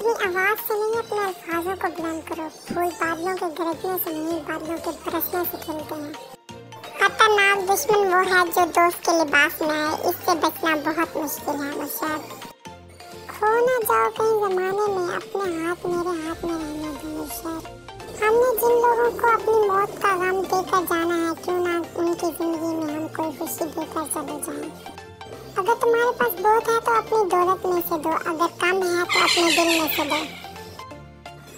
अपनी आवाज से नहीं, अपने अल्फाजों को बुलंद करो। फूल बादलों के गरजने से नहीं, बादलों के बरसने से खिलते हैं। खतरनाक दुश्मन वो है जो दोस्त के लिबास में है, इससे बचना बहुत मुश्किल है मुर्शद। खो न जाओ कहीं जमाने में, अपने हाथ मेरे हाथ में रहने दो मुर्शद। हमने जिन लोगों को अपनी मौत का गम देकर जाना है, क्यों ना उनकी जिंदगी में हम कोई खुशी देकर चले जाएं। अगर तुम्हारे पास बहुत है तो अपनी दौलत में से दो, अगर कम है तो अपने दिल में से दो।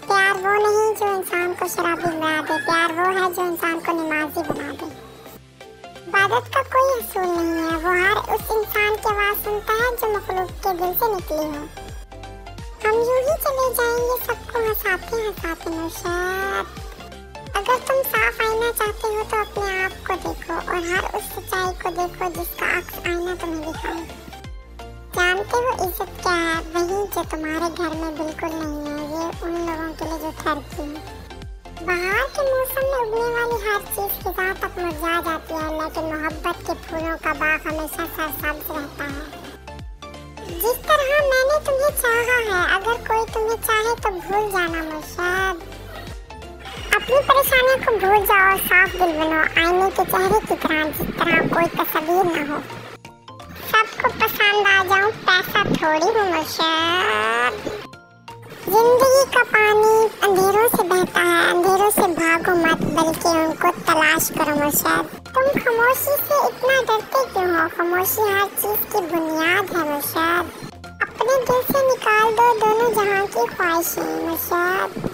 प्यार वो नहीं जो इंसान को शराबी बना दे, प्यार वो है जो इंसान को नमाजी बना दे। इबादत का कोई असूल नहीं है, वो हर उस इंसान की आवाज़ सुनता है जो मखलूक के दिल से निकली हो। हम यूं ही चले जाएंगे सबको हंसाते हंसाते मुर्शद। अगर तुम साफ आईना चाहते हो तो अपने आप को देखो और हर उस सच्चाई को देखो जिसका अक्स आईना तुम्हें दिखाए। जानते हो इज्जत क्या है? वही जो तुम्हारे घर में बिल्कुल नहीं है, ये उन लोगों के लिए जो ठहरती है। बाहर के मौसम में उगने वाली हर चीज फिजा तक मुरझा जाती है, लेकिन मोहब्बत के फूलों का बाग हमेशा सरसब्ज रहता है। जिस तरह मैंने तुम्हें चाहा है, अगर कोई तुम्हें चाहे तो भूल जाना मुर्शद। अपनी परेशानियों को भूल जाओ, साफ दिल बनो, आईने के चेहरे की तरह, जिस तरह कोई तस्वीर न हो। सबको पसंद आ जाऊं, पैसा थोड़ी हूँ मुर्शद। जिंदगी का पानी अंधेरों से बहता है, अंधेरों से भागो मत बल्कि उनको तलाश करो मुर्शद। तुम खामोशी से इतना डरते क्यों हो? खामोशी हर चीज की बुनियाद है मुर्शद। अपने दिल से निकाल दो दोनों जहां की ख्वाहिशें मुर्शद।